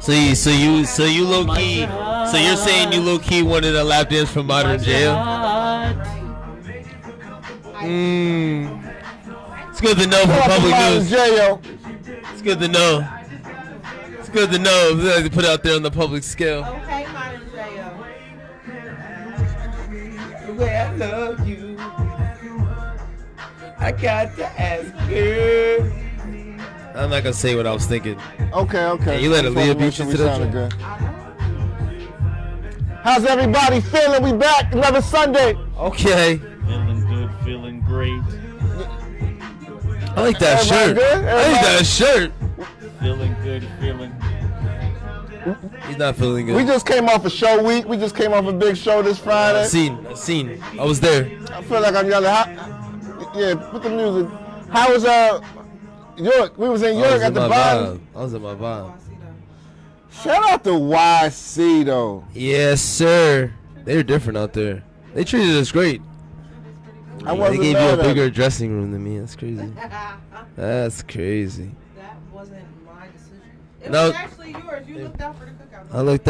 So you low key. So you're saying you low key wanted a lap dance from modern jail? It's good to know for public news. It's good to know. It's good to know. We like to put it out there on the public scale. Okay, modern jail. The way I love you, I got to ask you. I'm not gonna say what I was thinking. Okay. Yeah, you let Aaliyah beat you to the good. How's everybody feeling? We back another Sunday. Okay. Feeling good, feeling great. I like that shirt. I like that shirt. Feeling good, feeling. He's not feeling good. We just came off a show week. We just came off a big show this Friday. I seen. I was there. I feel like I'm yelling. Yeah, put the music. How was York? We was in York at the bottom. I was in my vibe. Shout out to YC though. Yes, sir. They're different out there. They treated us great. They gave you a bigger dressing room than me. That's crazy. That's crazy. That wasn't my decision. It No. was actually yours. You looked out for the cookout. I looked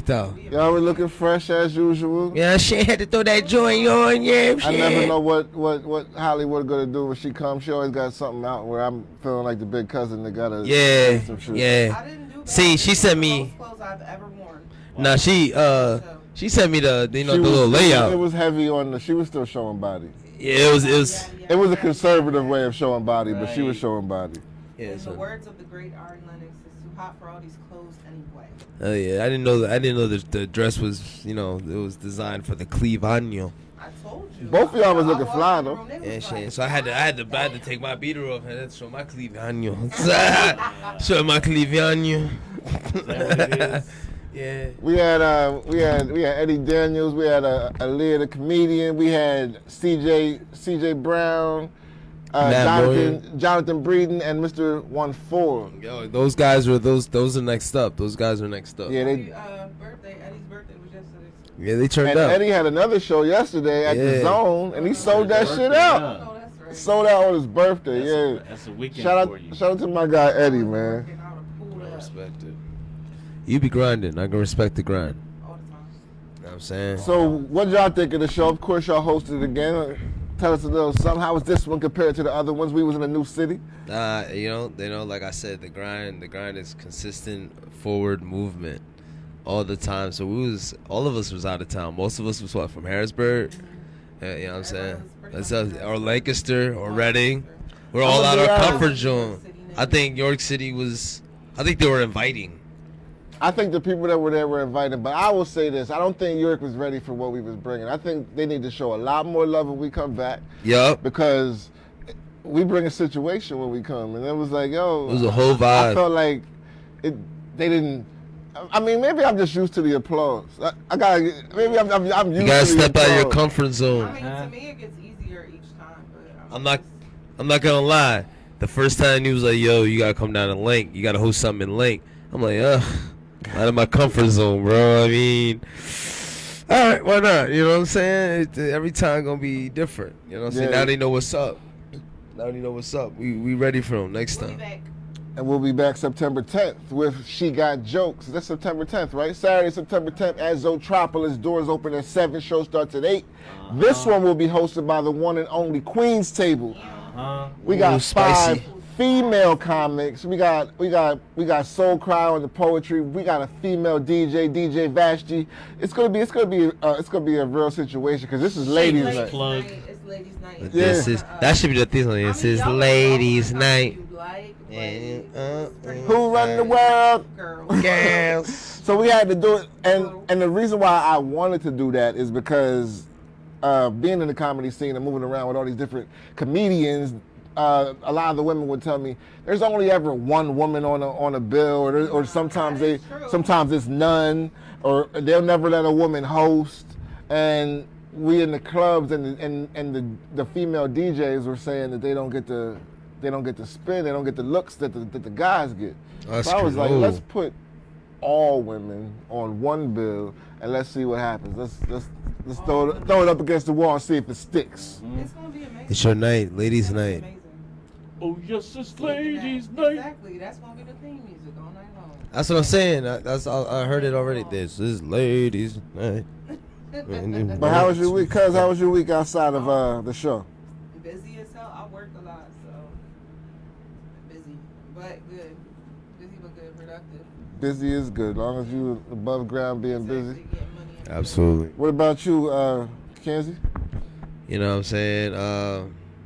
out. Y'all were looking fresh as usual. Yeah, she had to throw that joint on. Yeah, I never know what Hollywood gonna do when she comes. She always got something out where I'm feeling like the big cousin that gotta Yeah, some shit. yeah. I didn't do that. See, she sent me. Most clothes I've ever worn. Nah, she sent me the She the was- little layout. It was heavy on she was still showing body. Yeah, it was. It was a conservative way of showing body, but she was showing body. Yeah, In the so. words of the great Ari Lennox, it's too hot for all these clothes anyway. Oh yeah, I didn't know the dress was, it was designed for the cleavano. I told you. Both of y'all was I looking walked fly in the though. room, they was Yeah, like, shit. So I had to take my beater off and then show my cleavano. Show my cleavano. Yeah. We had Eddie Daniels, we had Aaliyah the comedian, we had CJ Brown, Jonathan Breeden, and Mr. 1-4. Yo, those guys are those are next up. Those guys are next up. Yeah, Eddie's birthday was yesterday. Yeah, they turned and up. Eddie had another show yesterday at the Zone, and he sold that shit out. Oh, that's right. Sold out on his birthday. That's a weekend Shout for you. out to my guy Eddie, man. Respect it. You be grinding. I can respect the grind. All the time. You know what I'm saying? So, what y'all think of the show? Of course, y'all hosted it again. Tell us a little something. How was this one compared to the other ones? We was in a new city. Like I said, the grind is consistent forward movement all the time. So all of us was out of town. Most of us was from Harrisburg. You know what I'm saying? That's us, or Lancaster or Reading. We're all out of our comfort zone. I think York City I think they were inviting. I think the people that were there were invited, but I will say this. I don't think York was ready for what we was bringing. I think they need to show a lot more love when we come back. Yup. Because we bring a situation when we come. And it was like, yo. It was a whole vibe. I felt like they didn't. I mean, maybe I'm just used to the applause. I'm used to the applause. You gotta step out of your comfort zone. I mean, to me, it gets easier each time. But I'm not gonna lie. The first time he was like, yo, you gotta come down to Link. You gotta host something in Link. I'm like, ugh. Out of my comfort zone, bro. I mean, all right, why not? You know what I'm saying? Every time gonna be different. You know what I'm saying? Now they know what's up. We ready for them next time. And we'll be back September 10th with She Got Jokes. That's September 10th, right? Saturday, September 10th at Zotropolis. Doors open at 7. Show starts at 8. This one will be hosted by the one and only Queen's Table. We got 5 female comics. We got Soul Cry on the poetry. We got a female DJ Vashti. It's gonna be a real situation because this is ladies' night. It's ladies' night. That should be the thing. This is ladies' night. Who run the world? Girls. So we had to do it, and the reason why I wanted to do that is because being in the comedy scene and moving around with all these different comedians. A lot of the women would tell me there's only ever one woman on a bill, or sometimes it's none, or they'll never let a woman host. And we in the clubs and the female DJs were saying that they don't get the spin, they don't get the looks that the guys get. That's so I was true. like, let's put all women on one bill and let's see what happens. Let's throw it up against the wall and see if it sticks. It's gonna be amazing. It's your night, ladies' night. Oh yes, it's ladies' night. Exactly. That's gonna be the theme music all night long. That's what I'm saying. I heard it already. This is ladies' night. But how was your week, cuz? How was your week outside of the show? Busy as hell. I worked a lot, so busy, but good. Busy but good, productive. Busy is good, as long as you above ground being Exactly, busy. getting money every day. Absolutely. What about you, Kenzie? You know what I'm saying?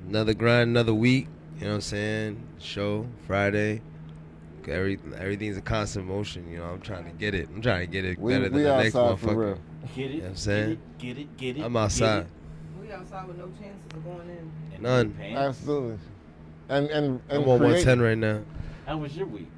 Another grind, another week. You know what I'm saying? Show Friday. Everything's a constant motion. You know, I'm trying to get it. I'm trying to get it better than We the next outside for motherfucker. real. Get it. You know what I'm saying? Get it. Get it. I'm outside. We outside with no chances of going in. And None. pants. Absolutely. And I'm on create- 110 right now. How was your week?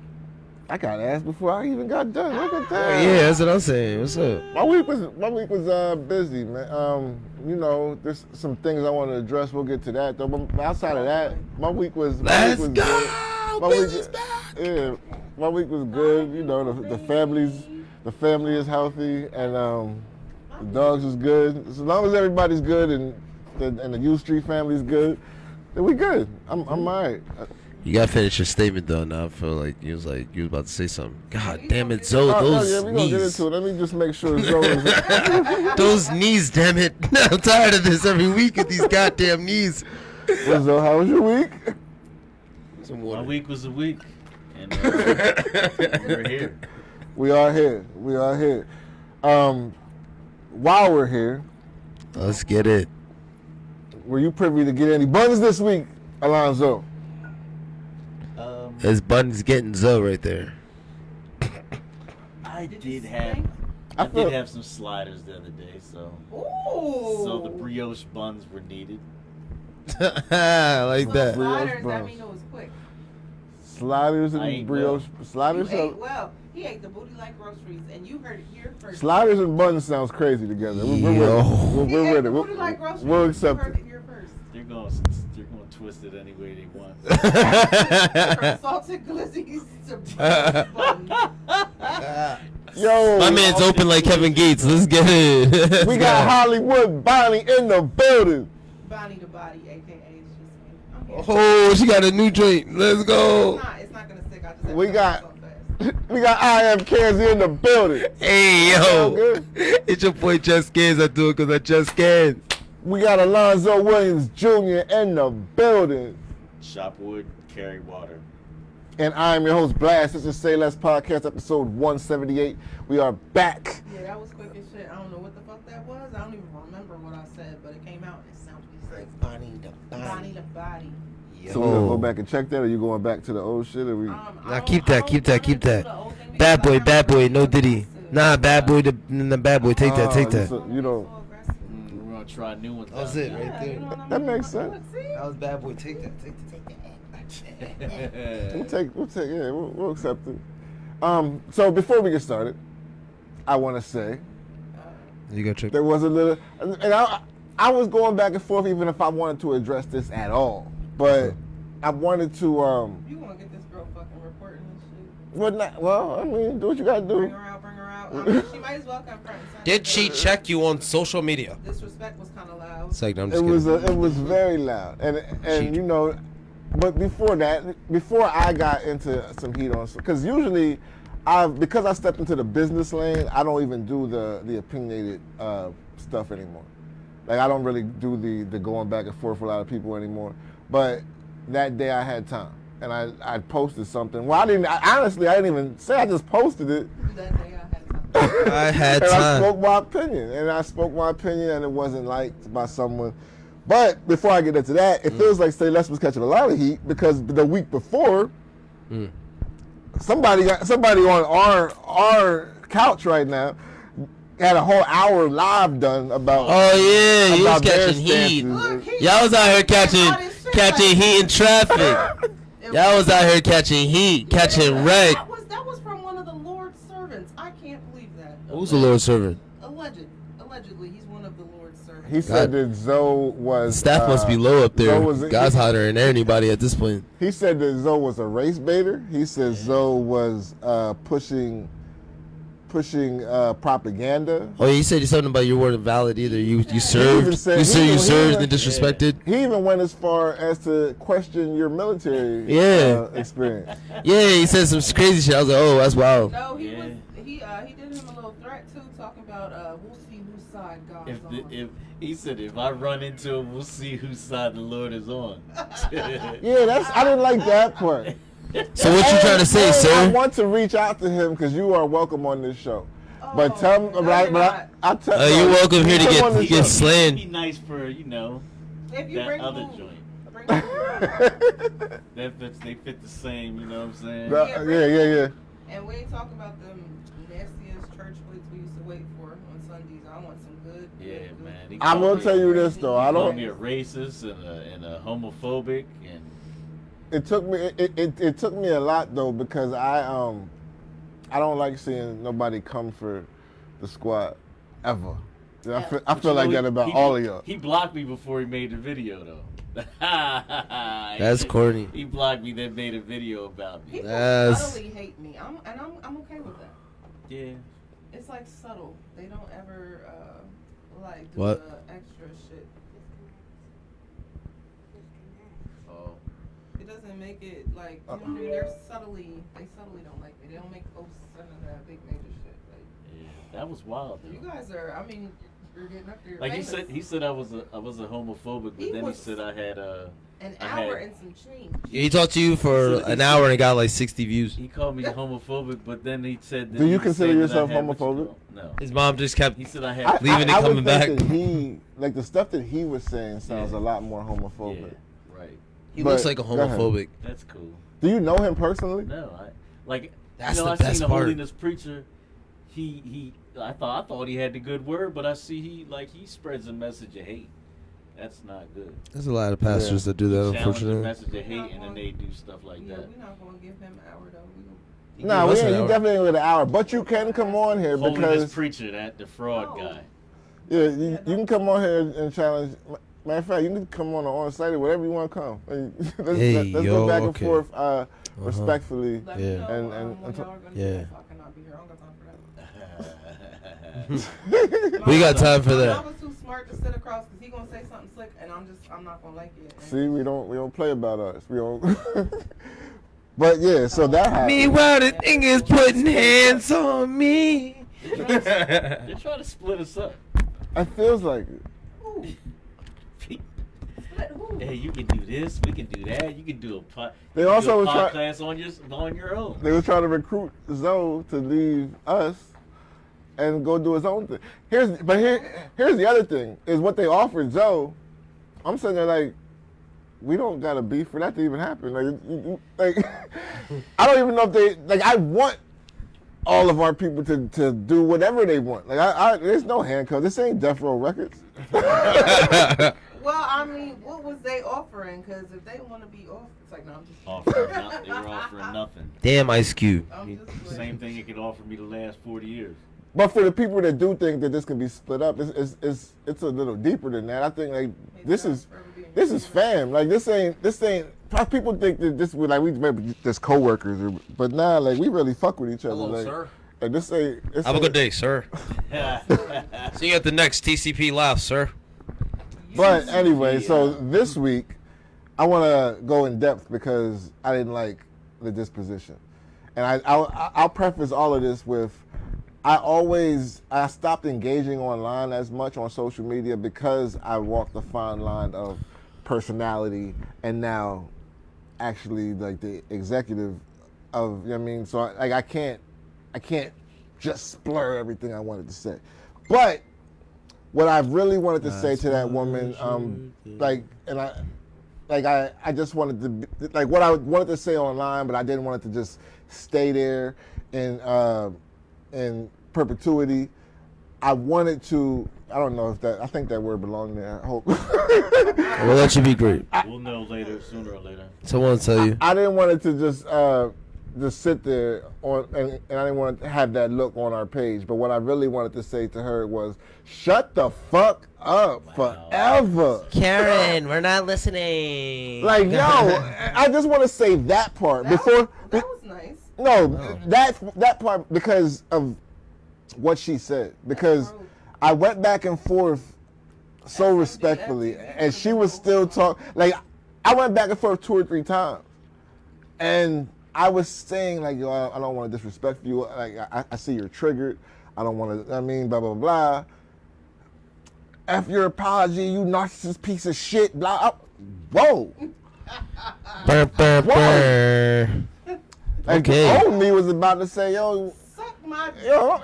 I got asked before I even got done. Look at Oh, that. yeah, that's what I'm saying. What's up? My week was busy, man. You know, there's some things I want to address. We'll get to that though. But outside of that, my week was Let's good. go! My week, Business back! yeah, my week was good. You know, the family is healthy, and the dogs is good. As long as everybody's good and the U Street family's good, then we good. I'm all right. You gotta finish your statement though. Now I feel like you was about to say something. God damn it, Zoe, Oh, those yeah, we gonna get knees, into it. Let me just make sure Zoe those knees, damn it! I'm tired of this every week with these goddamn knees. Well, Zoe, how was your week? Some My water. week was a week, and we're here. We are here. While we're here, Let's get it. were you privy to get any buns this week, Alonzo? His buttons getting Zoe right there. I Did you did sing? I I feel- did have some sliders the other day, so Ooh. the brioche buns were needed. I like So that. sliders, that buns. mean it was quick. Sliders I and ate brioche. Sliders, You ate and, well. He ate the booty like groceries, and you heard it here first. sliders and buns sounds crazy together. We're with Yo. it. He We're ate with the it. booty like groceries. We'll You accept heard it. it here first. They're going to twist it any way they want. From salted glizzies to buns. Yo, My man's open like Kevin Gates. Let's get it. we got Hollywood Bonnie in the building. Bonnie the body, aka it's just me. I'm here. Oh, she got a new joint. Let's go. It's not gonna stick. I just have We to got- so fast. We got I Am Kenzie in the building. Hey, Sound yo. good? It's your boy Just Scans. I do it because I just scans. We got Alonzo Williams Jr. in the building. Shop wood, carry water. And I am your host, Blast. This is SayLess Podcast, episode 178. We are back. Yeah, that was quick as shit. I don't know what the fuck that was. I don't even remember what I said, but it came out. It sounded like Bonnie Bonnie the body. So we gonna go back and check that, or you going back to the old shit? Or we? Nah, keep that. Bad boy, no Diddy. Nah, bad boy, the bad boy. Take that. You know, We're going to try new ones. That was out it there. right there. that makes sense. That was bad boy. Take that. We'll accept it. So before we get started, I want to say You got check. there was a little, and I was going back and forth even if I wanted to address this at all, but I wanted to. You want to get this girl fucking reporting and shit? Well, I mean, do what you gotta Bring do. her out. I mean, she might as well come front and center. Did she check you on social media? Disrespect was kind of loud. It's like, I'm It just was kidding. it was very loud, and Cheat. you know, but before that, before I got into some heat on, because usually, because I stepped into the business lane, I don't even do the opinionated stuff anymore. Like I don't really do the going back and forth with a lot of people anymore. But that day I had time, and I posted something. Well, honestly I didn't even say. I just posted it. That day I had time. I had And I time. spoke my opinion, and it wasn't liked by someone. But before I get into that, it feels like SayLess was catching a lot of heat because the week before, somebody on our couch right now had a whole hour live done about. Oh yeah, you was about their catching heat. stances. Look, he- Y'all was out here All catching this shit catching like- heat in traffic. Y'all was out here catching heat, catching wreck. That was from one of the Lord's servants. I can't believe that. Who's the Lord's servant? Allegedly, he's one of the Lord's servants. He said God. that Zoe was. Staff must be low up there. Zoe was- God's hotter than anybody at this point. He said that Zoe was a race baiter. He said Zoe was pushing pushing propaganda. Oh, you said something about you weren't valid either. You He served. even said- You said he you even- served and disrespected. He even went as far as to question your military experience. Yeah, he said some crazy shit. I was like, oh, that's wild. No, he did him a little threat too, talking about we'll see whose side God's on. If he said, if I run into him, we'll see whose side the Lord is on. Yeah, I didn't like that part. So what you trying to say, I sir? want to reach out to him because you are welcome on this show. Oh, But tell me, no, you're not. I'll tell You're welcome here to come on get this show. Be slaying. nice for, If you that bring other food, joint. bring food. They fit the same, you know what I'm saying? Yeah. And we ain't talking about them nastiest church plates we used to wait for on Sundays. I want some good. Yeah, good. man. I'm gonna tell you this though. I Call don't. me a racist and a homophobic and It took me. It took me a lot though because I don't like seeing nobody come for the squad ever. I feel like that about all of y'all. He blocked me before he made the video though. That's corny. He blocked me, then made a video about me. People That's- subtly hate me. I'm okay with that. Yeah. It's like subtle. They don't ever like do What? the extra shit. Oh. It doesn't make it like you know what I mean? They subtly don't like me. They don't make posts and that big major shit. Like Yeah. That was wild you though. guys are. I mean, you're getting up there. Like famous. he said I was a homophobic, but He then was- he said I had An I hour had- and some change. Yeah, he talked to you for an hour and got like 60 views. he called me homophobic, but then he said that Do you he consider said that yourself I had what you homophobic? call- No. His mom just kept. He said I had Leaving and I coming would back. think that he like the stuff that he was saying sounds Yeah. a lot more homophobic. Yeah, right. He But- looks like a go ahead. homophobic. That's cool. Do you know him personally? No, I like. That's you know, the I best seen the part. holiness preacher. I thought he had the good word, but I see he spreads a message of hate. That's not good. There's a lot of pastors that do that, Challenge the unfortunately. message of hate, and then they do stuff like Yeah, that. we're not gonna give him an hour though. We No, Give us an you hour. definitely ain't with an hour. But you can come on here Holiness because preacher, that the fraud Oh. guy. you can come on here and challenge. Matter of fact, you can come on site or whatever you want to come. Let's Hey, let's yo, go back and okay. forth respectfully. let Yeah. me know And- when and- y'all are gonna yeah. do that, so I cannot be here. I don't got time for that. We got time for I that. was too smart to sit across because he gonna say something slick, and I'm not gonna like it. And See, we don't play about us. We don't. But yeah, so that happened. Meanwhile, the thing is putting hands on me. They're trying to split us up. It feels like it. Who? Split who? Hey, you can do this. We can do that. You can do a They you can also do a was try- podcast on your own. They were trying to recruit Zoe to leave us and go do his own thing. Here's the other thing is what they offered Zoe. I'm sitting there like, we don't got a beef for that to even happen. Like I don't even know if they like. I want all of our people to do whatever they want. Like there's no handcuffs. This ain't Death Row Records. Well, I mean, what was they offering? Because if they want to be off, it's like, no, I'm just They were offering nothing. Damn, Ice Cube. I'm just playing. Same thing it could offer me the last 40 years. But for the people that do think that this can be split up, it's a little deeper than that. I think like this is fam. Like this ain't. People think that this we maybe just coworkers, but nah, like we really fuck with each other. Hello, like, sir. Like this ain't. Have a good day, sir. See you at the next TCP Laugh, sir. But anyway, so this week I want to go in depth because I didn't like the disposition, and I'll preface all of this with I stopped engaging online as much on social media because I walked the fine line of personality and now actually like the executive of, you know what I mean? So I can't just splur everything I wanted to say. But what I really wanted to say to that woman, I just wanted to be, like what I wanted to say online, but I didn't want it to just stay there in perpetuity. I wanted to. I don't know if that. I think that word belonged there. I hope. We'll let you be great. We'll know later, sooner or later. Someone will tell you. I didn't want it to just sit there on, and I didn't want to have that look on our page. But what I really wanted to say to her was, shut the fuck up forever. Karen, we're not listening. Like, yo, I just want to say that part before. That was nice. No, that part because of what she said because I went back and forth so respectfully, and she was still talking. Like, I went back and forth 2 or 3 times, and I was saying like, yo, I don't want to disrespect you. Like, I see you're triggered. I don't want to. I mean, blah blah blah. After your apology, you narcissist piece of shit. Blah. Whoa. Whoa. Like, Okay. old me was about to say, yo, Suck my yo,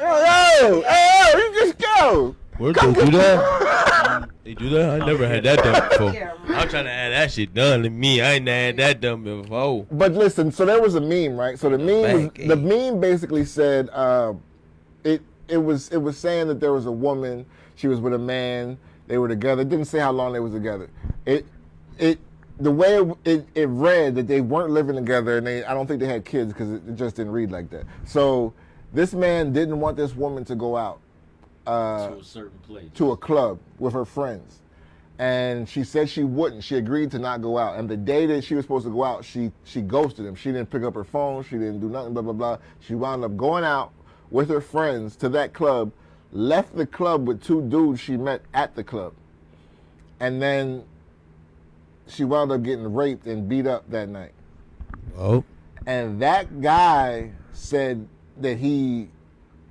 you just go. Where'd they do that? They do that? I never had that done before. Yeah, I'm trying to add that shit done to me. I ain't had that done before. But listen, so there was a meme, right? So the meme basically said it was saying that there was a woman, she was with a man, they were together. It didn't say how long they was together. The way it read that they weren't living together, and I don't think they had kids because it just didn't read like that. So this man didn't want this woman to go out to a certain place, to a club with her friends, and she said she wouldn't. She agreed to not go out, and the day that she was supposed to go out, she ghosted him. She didn't pick up her phone. She didn't do nothing. Blah blah blah. She wound up going out with her friends to that club, left the club with 2 dudes she met at the club, and then she wound up getting raped and beat up that night. Oh. And that guy said that he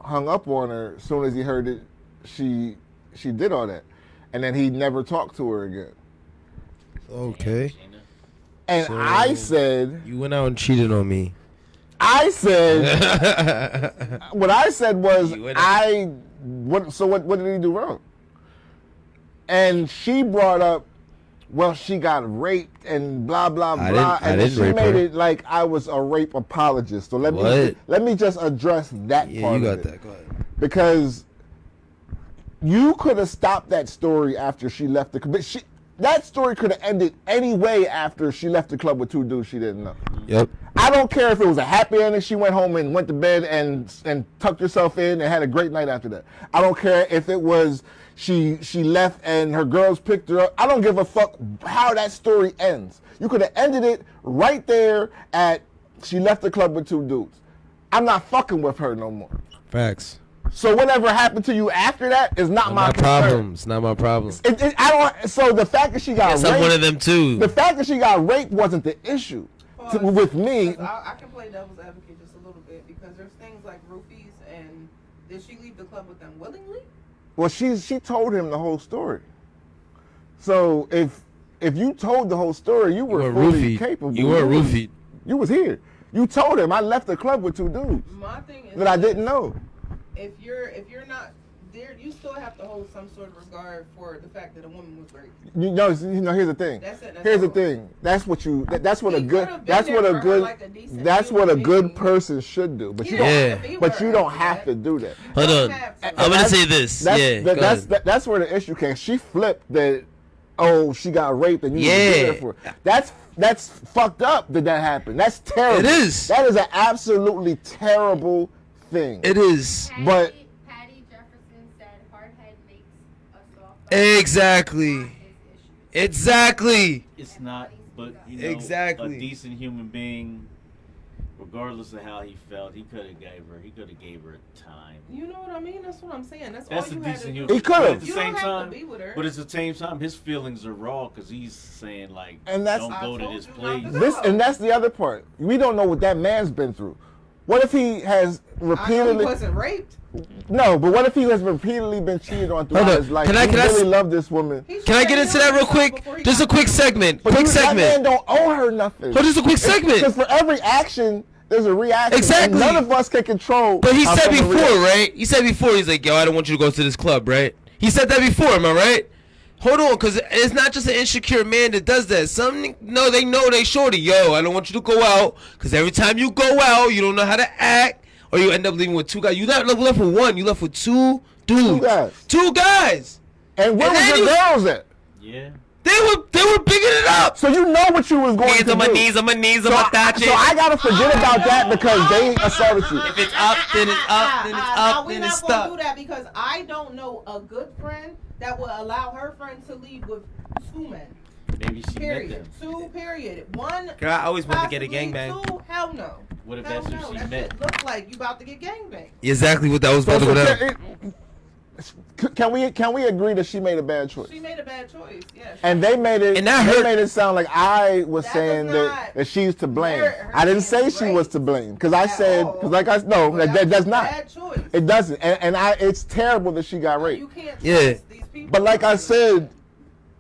hung up on her as soon as he heard that she did all that. And then he never talked to her again. Okay. And So, I said... You went out and cheated on me. I said... what I said was, what did he do wrong? And she brought up, well, she got raped and blah, blah, blah. I and didn't she rape made her. it like I was a rape apologist. So let me just address that Yeah, part you of got it. that. Go ahead. Because you could have stopped that story after she left the club. That story could have ended any way after she left the club with 2 dudes she didn't know. Yep. I don't care if it was a happy ending. She went home and went to bed and tucked herself in and had a great night after that. I don't care if it was she left and her girls picked her up. I don't give a fuck how that story ends. You could have ended it right there at she left the club with 2 dudes. I'm not fucking with her no more. Facts. So whatever happened to you after that is not my concern. problem. It's not my problem. So the fact that she got Yes, raped, I'm one of them too. the fact that she got raped wasn't the issue with me. I can play devil's advocate just a little bit because there's things like roofies, and did she leave the club with them willingly? Well, she told him the whole story. So if you told the whole story, you were fully roofied. capable. You were roofied. You was here. You told him I left the club with 2 dudes My thing is that I didn't know. If you're not there, you still have to hold some sort of regard for the fact that a woman was raped. You know. Here's the thing. That's the all. thing. That's what He a good. could've been That's there what a for her good. like a decent That's what a human good being. person should do. But you don't don't. Yeah. have to be But with you her don't after have that. to do that. Hold don't on. have to. I'm gonna say this. That's where the issue came. She flipped that. Oh, she got raped and you Yeah. were there for her. That's fucked up that happened. That's terrible. It is. That is an absolutely terrible thing. It is. But- Patty Jefferson said hard head makes a soft. Exactly. Exactly. It's not, but you know, Exactly. a decent human being, regardless of how he felt, he could have gave her time. You know what I mean? That's what I'm saying. That's That's all a you had to decent do. human. He could've. But at the You same don't have time, to be with her. but at the same time, his feelings are raw because he's saying like, And that's- don't go to this I told you place. not to that's the other part. We don't know what that man's been through. What if he has I know repeatedly? he wasn't raped. No, but what if he has repeatedly been cheated on throughout Hold on. his life? Can I- He can I really s- loved this woman. Can I get into that real quick? Just a quick segment. But Quick that man segment. don't owe her nothing. But just a quick Because segment. for every action, there's a reaction. Exactly. And none of us can control. But he how said someone before, reacts. right? He said before, he's like, yo, I don't want you to go to this club, right? He said that before, am I right? Hold on, because it's not just an insecure man that does that. Some, no, they know they shorty. Yo, I don't want you to go out, because every time you go out, you don't know how to act, or you end up leaving with 2 guys. You not left with 1, you left with 2 dudes. 2 guys. 2 guys. And where And was then your you- girls at? Yeah. They were bigging it up. So you know what you was going Hands to on my do. knees, on my knees, So on my I thatching. gotta forget about that because they assaulted you. If it's up, then it's up, then it's up, We're then not it's gonna stuck. do that because I don't know a good friend that will allow her friend to leave with 2 men. Maybe she met Period. them. 2. Period. 1. Girl, I always wanted to get a possibly gangbang. 2. Hell no. What if Hell that's no, who she that met? shit look like you about to get gangbanged. Exactly what that was about to go down. Can we agree that she made a bad choice? She made a bad choice, yes. And they made it. And that they hurt. made it sound like I was That saying does not that she's to blame. merit her I didn't say being she was raped to blame because I at said all. because like I no Well, that was does a not. bad choice. It doesn't. And it's terrible that she got You raped. can't trust Yeah. these people. But like I said,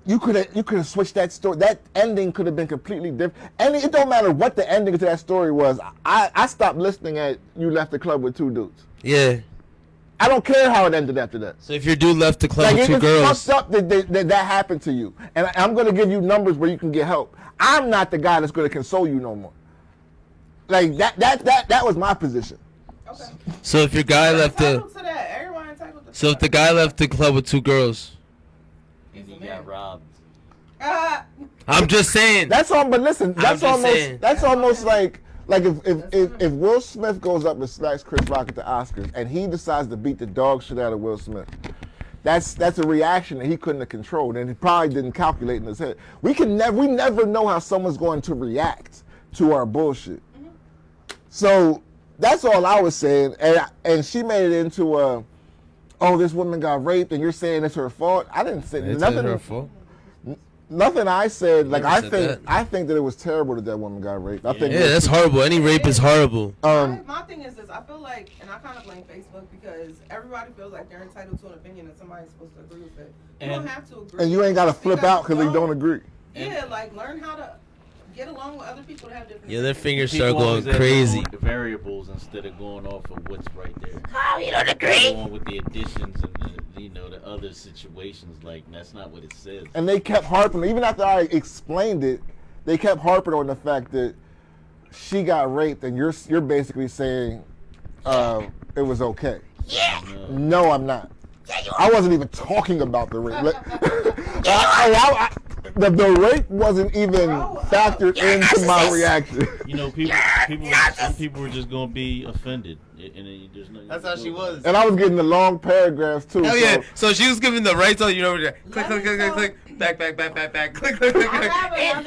you could have switched that story. That ending could have been completely different. And it don't matter what the ending to that story was. I stopped listening at you left the club with two dudes. Yeah. I don't care how it ended after that. So if your dude left the club Like with two it's girls, fucked up that happened to you. And I'm going to give you numbers where you can get help. I'm not the guy that's going to console you no more. Like that was my position. Okay. so if your guy left the, Entitled to that. Everyone entitled to so if the guy left the club with two girls, And he He's a got man. robbed. I'm just saying. That's all. But listen, that's just saying. almost like if Will Smith goes up and smacks Chris Rock at the Oscars and he decides to beat the dog shit out of Will Smith, that's a reaction that he couldn't have controlled and he probably didn't calculate in his head. We never know how someone's going to react to our bullshit. So that's all I was saying, and she made it into a, oh, this woman got raped and you're saying it's her fault. I didn't say It's nothing. her fault. Nothing I said, like never I said think that. I think that it was terrible that woman got raped. I think Yeah, that's horrible. Any rape is horrible. My thing is this. I feel like, and I kind of blame Facebook because everybody feels like they're entitled to an opinion and somebody's supposed to agree with it. You don't And- have to agree. and you ain't got to flip Speak up out because they your don't own. agree. Yeah, like learn how to get along with other people that have different. Yeah, their opinions. fingers start People always going add their crazy. own variables instead of going off of what's right there. Oh, you don't agree? Going with the additions and the other situations, like that's not what it says. And they kept harping, even after I explained it, they kept harping on the fact that she got raped, and you're basically saying it was okay. No, I'm not. I wasn't even talking about the rape. The rape wasn't even factored into my reaction. You know, some people were just gonna be offended, and then there's nothing. That's how she was. And I was getting the long paragraphs too. Hell so- yeah. So she was giving the rights on you know click, Let click, me click, click, know. click, back, click, click, click, I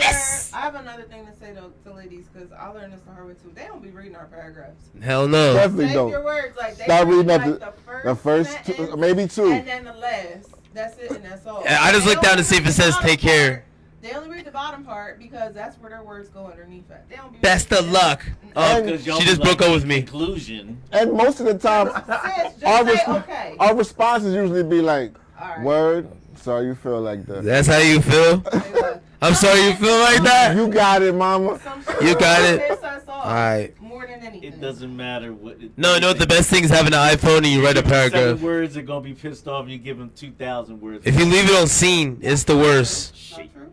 have another thing to say to ladies because I learned this the hard way too. They don't be reading our paragraphs. Hell no. Definitely Take don't. your words like they Start reading like up the first sentence two, maybe two. and then the last. That's it, and that's all. Yeah, I just They look down only to see if read it says the bottom take care. part. They only read the bottom part because that's where their words go underneath it. They don't be Best reading of the luck. Oh, And- she just broke up with me. Conclusion. And most of the time, Sis, our, just say okay. our responses usually be like, All right. word, sorry you feel like that. That's how you feel? Say what? I'm sorry you feel like that? You got it, mama. Some shit You got will it. piss us off All right. More than anything. It doesn't matter what. No, you know what the best thing is having an iPhone and you write a paragraph. 7 words are gonna be pissed off. You give them 2,000 words. If you leave it on scene, it's the worst. So true.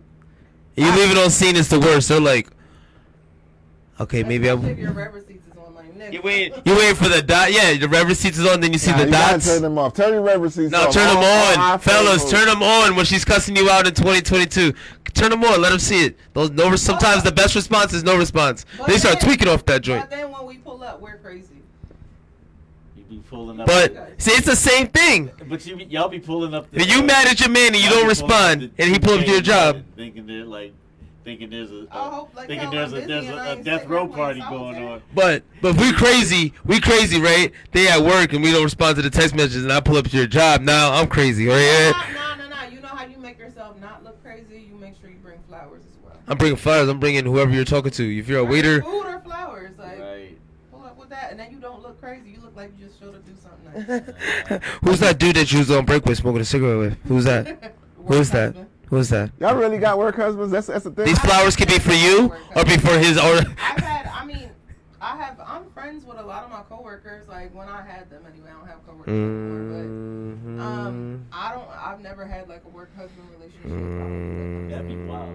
You leave it on scene, it's the worst. They're like, okay, maybe Especially if I. your rev receipts is on, like, nigga. You wait for the dot. Yeah, the rev receipts is on, then you see Nah, the you gotta dots. turn them off. Turn your rev receipts No, off. turn them All on, iPhone fellas. mode. Turn them on when she's cussing you out in 2022. Turn them on. Let them see it. Sometimes the best response is no response. But They start then- tweaking off that joint. But then when we pull up, we're crazy. You be pulling up. But see, it's the same thing. But y'all be pulling up. If you mad at your man and you y'all don't be pulling up respond, the and he pull up to your job. thinking they're like, thinking there's a, I hope, like, thinking hell, there's I'm a busy and I ain't death sitting row there party playing going solitaire. on. But we crazy, right? They at work and we don't respond to the text messages, and I pull up to your job. Now I'm crazy, right? No. You know how you make yourself not look crazy? You make sure you bring flowers as well. I'm bringing flowers. I'm bringing whoever you're talking to. If you're a Bring waiter, food or flowers, like Right. pull up with that, and then you don't look crazy. You look like you just showed up to do something nice. who's that dude that you was on break with, smoking a cigarette with? Who's that? Who's that? Who's that? Y'all really got work husbands? That's the thing. These flowers could be for you or be for his or. I'm friends with a lot of my coworkers. Like when I had them anyway. I don't have coworkers anymore, but I've never had like a work husband relationship. That'd be wild.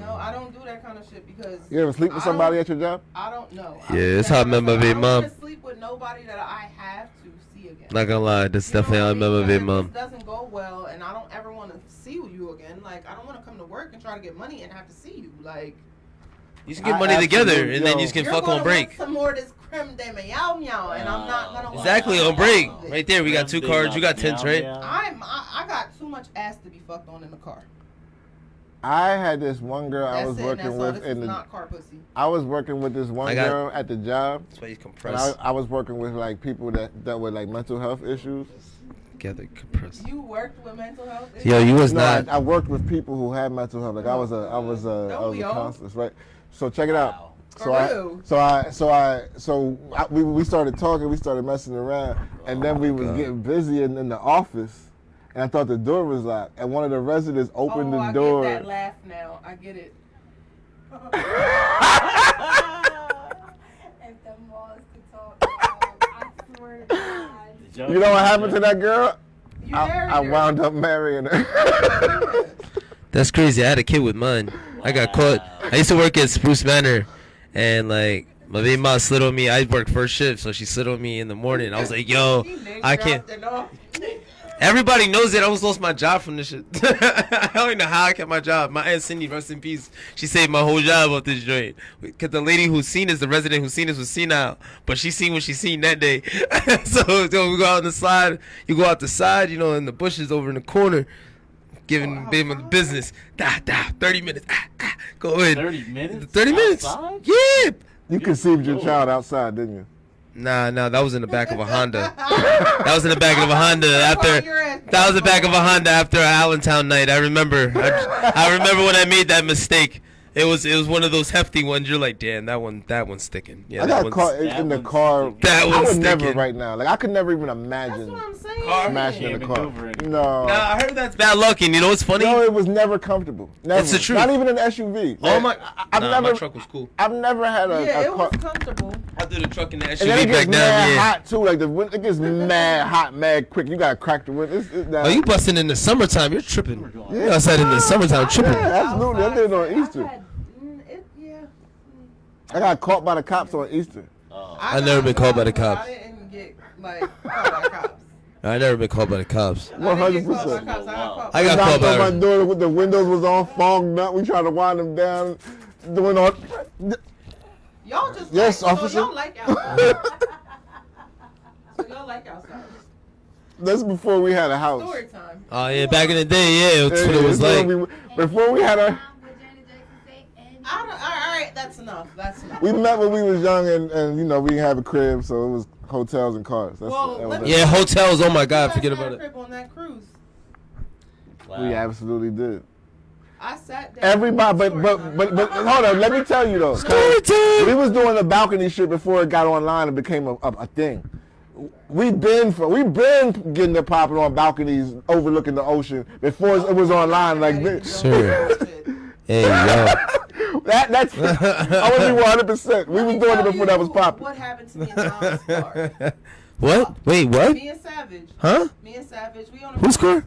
No, I don't do that kind of shit because You ever sleep with somebody at your job? I don't know. Yeah, that's how I remember I being don't mom. want to sleep with nobody that I have to see again. Not gonna lie, that's You know definitely how I what mean? remember being If mom. This doesn't go well, and I don't ever want to see you again. Like I don't want to come to work and try to get money and have to see you. Like You can get money together and then you can you're fuck gonna on break. want some more of this creme de meow meow, and I'm not gonna want Exactly, none on break. of it. Right there, we got 2 cards. You got 10s, right? I got too much ass to be fucked on in the car. I had this one girl I That's was it. working That's all. with This in is the. not car pussy. I was working with this one girl at the job. That's why you And compress. I was working with like people that with like mental health issues. Together, compress. You worked with mental health issues? Yo, you was No, not. I worked with people who had mental health. Like I was Don't we a all? counselor, right? So check it out. Wow. We started talking, we started messing around, and then we was getting busy in the office, and I thought the door was locked, and one of the residents opened the door. I get that laugh now. I get it. If the walls could talk, I swear to God. You know what happened to that girl? You married I her. wound up marrying her. That's crazy. I had a kid with mine. I got caught. I used to work at Spruce Manor, and like my baby mom slid on me. I worked first shift, so she slid on me in the morning. I was like, "Yo, I can't." Everybody knows it. I almost lost my job from this shit. I don't even know how I kept my job. My Aunt Cindy, rest in peace, she saved my whole job off this joint. Because the lady who seen us, the resident who seen us was senile. But she seen what she seen that day. So we go out on the side. You go out the side, you know, in the bushes over in the corner. Giving baby the business. 30 minutes. Go in. 30 minutes? 30 minutes. Outside? Yeah. You conceived your child outside, didn't you? Nah, that was in the back of a Honda. That was in the back of a Honda after. That was the back of a Honda after Allentown night. I remember. I remember when I made that mistake. It was one of those hefty ones. You're like, damn, that one's sticking. Yeah, I got caught in the car. That I one's would never sticking. right now. Like I could never even imagine That's what I'm saying. smashing in the Can't car. maneuver it. No. Nah, I heard that's bad luck, and you know what's funny? No, it was never comfortable. Never. It's the truth. Not even an SUV. Oh my! I've Nah, never. my truck was cool. I've never had Yeah, a it car. was comfortable. I threw the truck in the And then SUV it gets back down. mad Yeah. hot too. Like it gets mad hot, mad quick. You gotta crack the window. Oh, you busting in the summertime? You're tripping. You outside in the summertime tripping. Yeah, absolutely. I did it on Easter. I got caught by the cops on Easter. I never been caught by the cops. I didn't get like caught by the cops. I never been caught by the cops. 100%. I got knocked caught by on my her. door with the windows was all fogged up. We tried to wind them down. Doing all. Y'all just Yes, like, officer. So y'all like outside. So y'all like outside. That's before we had a house. Story time. Oh yeah, back in the day, yeah, that's what it was This is like. when before we had our. All right, that's enough. That's enough. We met when we was young and you know we didn't have a crib, so it was hotels and cars. That Well, was let it. me- Yeah, hotels. Oh my God, You forget guys about had a it. crib on that cruise. Wow. We absolutely did. I sat down. Everybody, Story time. but hold on. Let me tell you though. Story time. We was doing the balcony shit before it got online and became a thing. We been getting it popping on balconies overlooking the ocean before it was online like this. Sure. Hey yo. That's I was 100%. We was doing it before that was popping. What happened to me and Tom's car? What? Wait, what? Me and Savage. Huh? Me and Savage. We on a Who's car?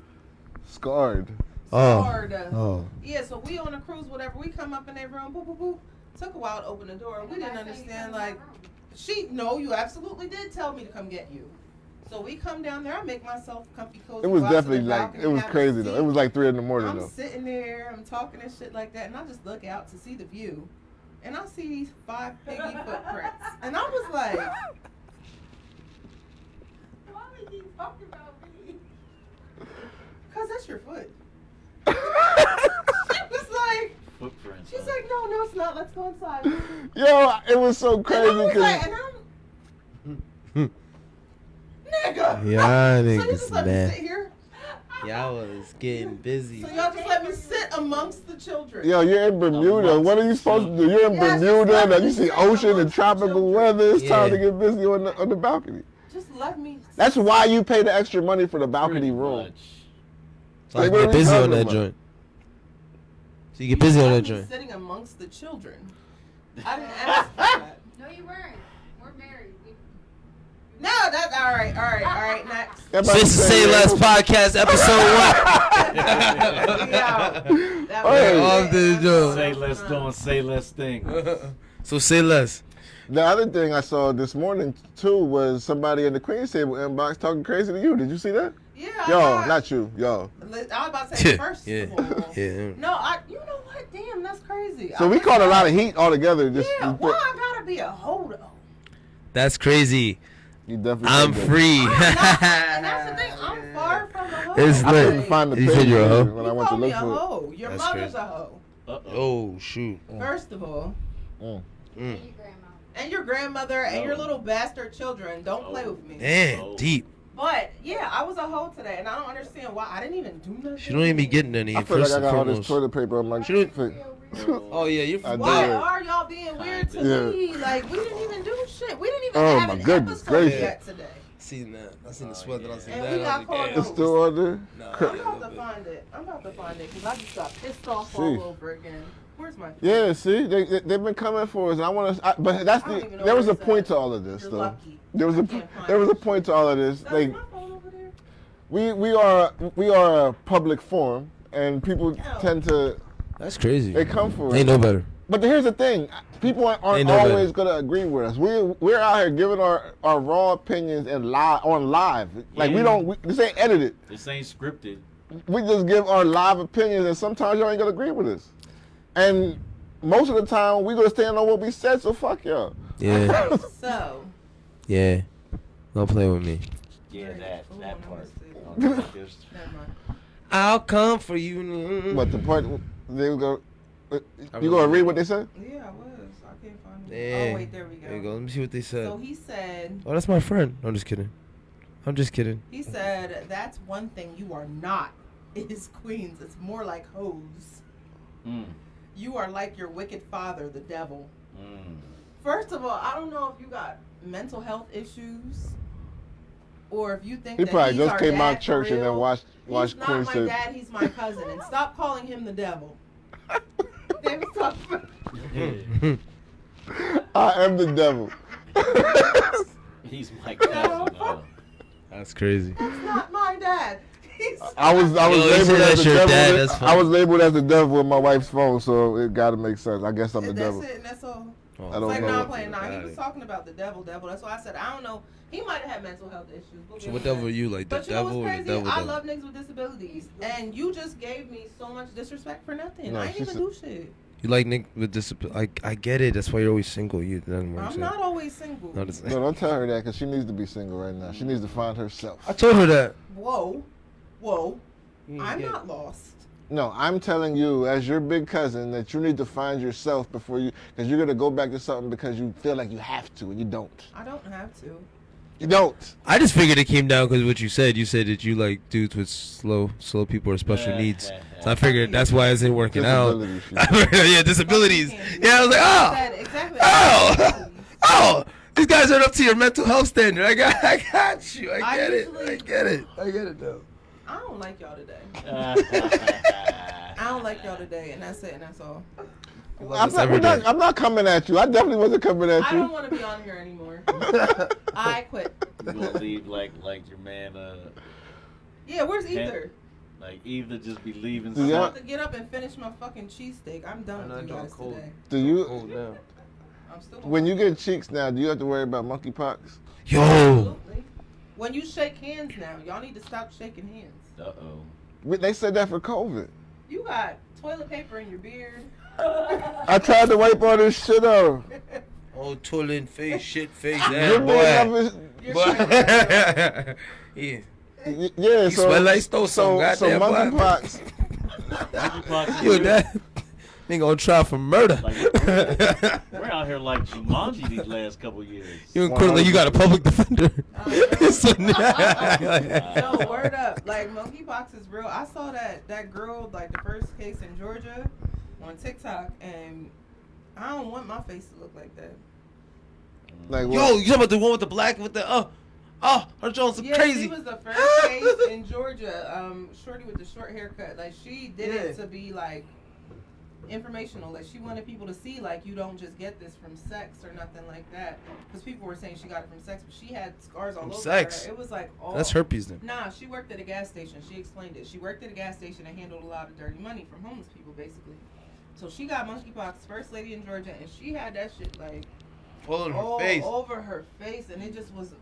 Scarred. Oh. Scarred. Oh. Yeah, so we on a cruise, whatever. We come up in their room, boop, boop, boop. Took a while to open the door. We didn't understand, like, no, you absolutely did tell me to come get you. So we come down there. I make myself comfy, cozy. It was go out to the definitely like balcony, it was have a crazy though. seat. It was like 3 in the morning I'm though. sitting there, I'm talking and shit like that, and I just look out to see the view. And I see these 5 piggy footprints. And I was like, Why would you talk about me? cause that's your foot. She was like, Footprints. she's like, no, it's not. Let's go inside. Yo, it was so And crazy I was like, because and I'm, nigga. Yeah, So you niggas, just let me man. sit here? Y'all was getting busy. So y'all just let me sit amongst the children. yo, you're in Bermuda. What are you supposed to do? You're in Yeah, Bermuda, just and let you me see sit ocean and amongst the tropical children. weather. It's time to Yeah. get busy on the balcony. Just let me. That's why you pay the extra money for the balcony Pretty room. much. So I Like, can what get are you busy on talking that about? joint. So you get busy on let that me joint. Sitting amongst the children. I didn't ask for that. No, you weren't. We're married. No, that's all right. Next. Everybody This is say, SayLess yeah. podcast episode 1. That Hey. was Off the joke. Say less, doing say less thing. So say less. The other thing I saw this morning too was somebody in the Queen's Table inbox talking crazy to you. Did you see that? Yeah. Yo, I not you. Yo. was about to say first Yeah. of all. Yeah. No, you know what? Damn, that's crazy. So we caught a lot of heat altogether. Just Yeah, why I gotta be a hodo? That's crazy. You definitely. I'm said that. free. I'm not, and that's the thing. I'm far from a It's I lit. couldn't find the You page said you're a hoe? when I You went to call me look a for it. hoe. Your That's mother's crazy. a hoe. Oh shoot. First of all. Mm. And your grandma. And your grandmother and your little bastard children. Don't play with me. Damn, deep. But yeah, I was a hoe today, and I don't understand why. I didn't even do nothing. She don't even be getting any. I feel like first I and got all this foremost. toilet paper on my She don't- face. Oh yeah, you're. I Why did. are y'all being weird to Yeah. me? Like, we didn't even do shit. We didn't even Oh, have my an goodness episode gracious. yet today. Seen that. I seen the sweater. I seen And that. we I got was called like, It's damn. still on there? Nah, I'm yeah, a about little to bit. find it. I'm about to find it because I just got pissed off See. all over again. Where's my phone? Yeah, see, they've been coming for us. And I want to, but that's I don't even know there was where a it's point at. to all of this, You're though. lucky. There was I a can't find there was a it. point to all of this. That's Like my phone over there. we are a public forum, and people tend to That's crazy. they come for They us. know better. But here's the thing: people They aren't know better. always gonna agree with us. We're out here giving our raw opinions and live. Like Yeah. this ain't edited. This ain't scripted. We just give our live opinions, and sometimes y'all ain't gonna agree with us. And most of the time, we gonna stand on what we said. So fuck y'all. Yeah, So. yeah. Don't play with me. Yeah, Ooh, that no, part. it's- Okay, just- Never mind. I'll come for you. But the part they go, you gonna read what they said? Yeah, I was. I can't find it. Yeah. Oh, wait, there we go. There you go. Let me see what they said. So he said, Oh, that's my friend. No, I'm just kidding. I'm just kidding. that's one thing you are not is queens. It's more like hoes. Mm, You are like your wicked father, the devil. mm. First of all, I don't know if you got mental health issues or if you think He that probably he's just our came dad out of for church and then real. watched He's not Queen my say, dad, he's my cousin. And stop calling him the devil. They was talking about- "I am the devil." He's my cousin. That's crazy. That's not my dad. He's I was Yo, you labeled said as that's the your devil. dad, that's I funny. was labeled as the devil with my wife's phone, so it got to make sense. I guess I'm the that's devil. it, and that's all. Oh, I don't It's like, know. no, I'm playing. Nah, Got he it. was talking about the devil. That's why I said, I don't know. He might have had mental health issues. We'll So give what him devil that. are you, like the But you know devil what's or the crazy? devil? I devil? love niggas with disabilities. And you just gave me so much disrespect for nothing. No, I ain't she even said- do shit. You like Nick with disability? I get it. That's why you're always single. You. I'm not always single. No, that's- No, don't tell her that because she needs to be single right now. She needs to find herself. I told her that. Whoa. I'm not lost. No, I'm telling you, as your big cousin, that you need to find yourself before you, because you're gonna go back to something because you feel like you have to, and you don't. I don't have to. You don't. I just figured it came down because what you said. You said that you like dudes with slow people or special needs. So I figured that's why it isn't working out. Disabilities, she said. Yeah, disabilities. Yeah, I was like, I oh, said exactly. oh, oh. These guys aren't up to your mental health standard. I got you. I get it. I get it though. I don't like y'all today. I don't like y'all today, and that's it, and that's all. I'm not coming at you. I definitely wasn't coming at I you. don't want to be on here anymore. I quit. You gonna leave like your man Yeah, where's Ether? like either just be leaving. Do I'm y'all- about to get up and finish my fucking cheesesteak. I'm done with you guys today. Do you, I'm still when you get cheeks now, do you have to worry about monkeypox? Yo, Absolutely. When you shake hands now, y'all need to stop shaking hands. They said that for COVID. You got toilet paper in your beard. I tried to wipe all this shit off. oh, toilet face, shit face, Your that man boy. have You're Boy. shaking. Yeah. yeah, You smell like stole some goddamn boy. monkeypox. Yo, that nigga gonna try for murder. Like, we're out here like Jumanji these last couple years. You in court like you got a public defender. So- No, word up. Like, monkeypox is real. I saw that girl, like, the first case in Georgia on TikTok, and I don't want my face to look like that. Like, Yo, what? you talking about the one with the black with the her Jones Yeah, crazy. she was the first case in Georgia. Shorty with the short haircut. Like, she did it to be, like, informational. Like, she wanted people to see, like, you don't just get this from sex or nothing like that. Because people were saying she got it from sex, but she had scars all From over sex? her. It was like all. That's herpes then. Nah, she worked at a gas station. She explained it. She worked at a gas station and handled a lot of dirty money from homeless people, basically. So she got monkeypox, first lady in Georgia, and she had that shit like All in her all face. over her face, and it just was.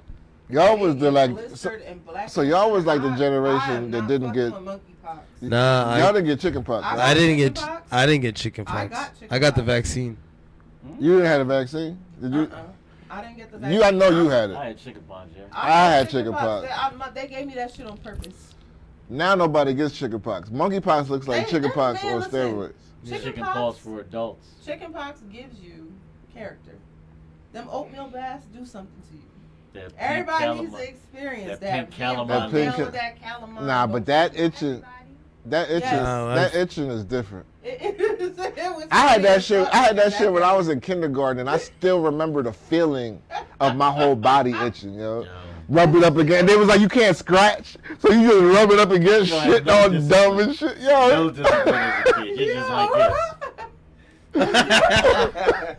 Y'all was the like, blistered and black. so y'all was like the I generation am that not didn't fucking get. with monkeypox. Nah, y'all didn't get chicken pox. I right? got I didn't get chickenpox. I didn't get chicken I pox. got I got the chickenpox. vaccine. You didn't have a vaccine, did you? I didn't get the You, I vaccine. know you had it. I had chicken pox, yeah. I had chicken pox. They gave me that shit on purpose. Now nobody gets chickenpox. Monkeypox looks like Hey, chickenpox man, on listen. steroids. Chicken pox for adults. Chickenpox gives you character. Them oatmeal baths do something to you. That pink Everybody needs calamine. to experience that that. pink calamine. That pink ca- that calamine. Nah, but that itching, Everybody. Yes. that itching is different. It was I had that shit. something I had that shit when I day. was in kindergarten, and I still remember the feeling of my whole body itching. Yo, rub it up again. They was like, you can't scratch, so you just rub it up against You don't have shit no all discipline. dumb and shit. No Yo, discipline as a kid. You're just like this.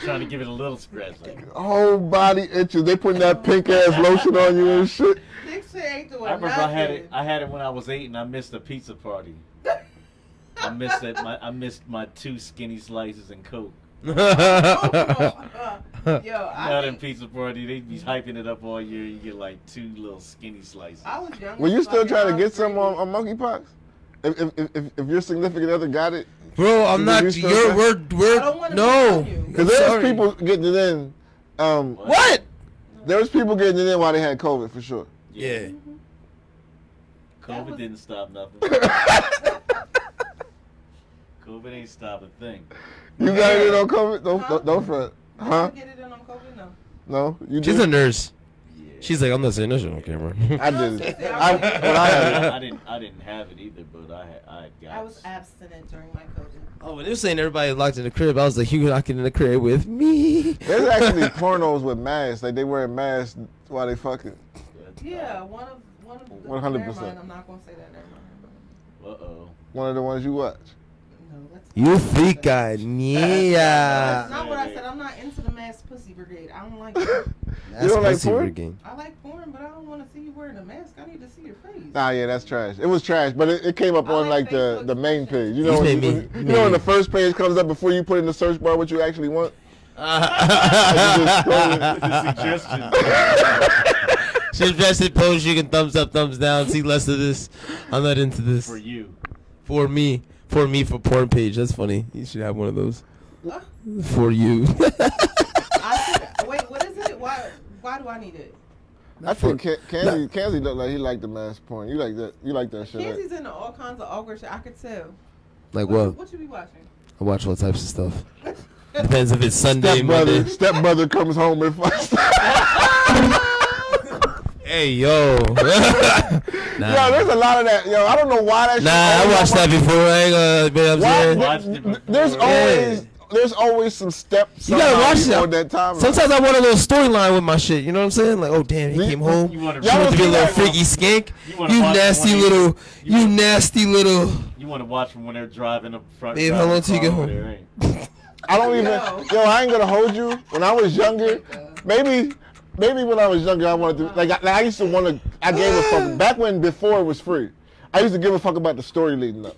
Trying to give it a little scratch. Like, whole body itches. They putting that pink ass lotion on you and shit. This shit ain't doing I remember nothing. I had it when I was 8 and I missed a pizza party. I missed it. I missed my 2 skinny slices and Coke. Yo, Not in pizza party, they be hyping it up all year. You get like 2 little skinny slices. I was young. Were you still trying to get some some on monkeypox? If your significant other got it, Bro, I'm You not. still You're. try- We're. I don't wanna No. tell you. because I'm there was sorry. people getting it in. What? There was people getting it in while they had COVID for sure. Yeah. COVID didn't stop nothing. COVID ain't stop a thing. You got it in on COVID? Huh? Don't front. Huh? Huh? Get it in on COVID? No. No, you She's did. a nurse. Yeah. She's like, I'm not saying this shit on camera. I did it. I- I, when I had it. I didn't have it either, but I got I was abstinent during my COVID. Oh, when they were saying everybody locked in the crib, I was like, you locking in the crib with me. There's actually pornos with masks. Like they wear masks while they fucking. Yeah, one of the, 100%. Never mind, I'm not gonna say that. Never mind. Uh-oh. One of the ones you watch. No, that's You freak guy, That's yeah. not what I said. I'm not into the mass pussy brigade. I don't like it. That's You don't like pussy porn? rigging. I like porn, but I don't want to see you wearing a mask. I need to see your face. Nah, yeah, that's trash. It was trash, but it came up I on like like the Facebook main pictures. page. You know, He's when, made you, me- you know when the first page comes up before you put in the search bar what you actually want. You just scroll it. Suggestion Suggested post, you can thumbs up, thumbs down, see less of this. I'm not into this. for you. For me, for porn page. That's funny. You should have one of those. Huh? For you. Wait, what is it? Why do I need it? I think Kanzi looked like he liked the mass porn. You like that? You like that shit? Right? Kanzi's into all kinds of awkward shit. I could tell. Like what? What you be watching? I watch all types of stuff. Depends if it's Sunday, Monday. Stepbrother comes home and fucks. Hey, yo. Nah. Yo, there's a lot of that. Yo, I don't know why that shit. Nah, I watched that before. I ain't gonna, but I'm Why? saying. Watched it before. There's always some steps. You gotta watch on it. that time. Sometimes I want a little storyline with my shit. You know what I'm saying? Like, oh damn, he came home. You wanna- She wants to be a little Y'all freaky skank. You wanna You watch nasty when they- little. you- You nasty little. You want to watch them when they're driving up front. Babe, how driving long till you the get car home? over there, ain't? I don't even. Yo, I ain't gonna hold you. When I was younger, maybe when I was younger, I wanted to. Like I used to want to. I gave a fuck. Back when before it was free, I used to give a fuck about the story leading up.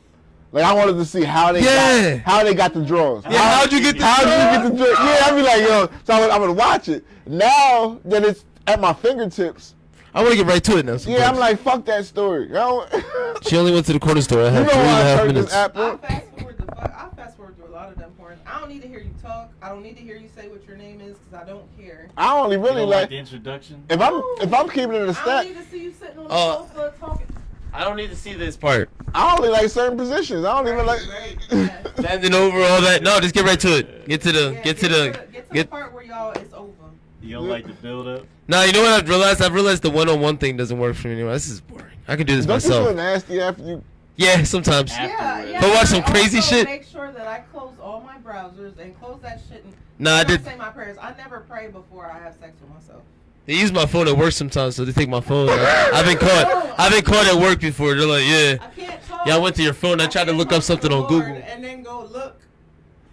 Like I wanted to see how they got the draws. Yeah, how'd you get the draws? Yeah, I'd be like, yo. So I would watch it. Now that it's at my fingertips, I want to get right to it now. yeah, I'm like, fuck that story. You know She only went to the corner store. I had why 3.5 I turned minutes. this app I on? fast forward through a lot of them porns. I don't need to hear you talk. I don't need to hear you say what your name is because I don't care. I only You really don't like like the introduction? if I'm keeping it in the I stat. don't need to see you sitting on the Oh. sofa talking. I don't need to see this part. I only like certain positions. I don't even like. Yeah. Bending over all that. No, just get right to it. Get to the. Yeah, Get to the. the part where y'all it's over. You don't like the build up? Nah, you know what I've realized? I've realized the one-on-one thing doesn't work for me anymore. This is boring. I can do this Don't you feel myself. nasty after you? Yeah, sometimes. Afterwards. But watch some I crazy also shit. Make sure that I close all my browsers and close that shit. And Nah, I when did. say my prayers. I never pray before I have sex with myself. They use my phone at work sometimes, so they take my phone. I've been caught at work before. They're like, yeah. I can't talk. Yeah, I went to your phone. I tried to can't look talk up something to the on Lord Google. and then go look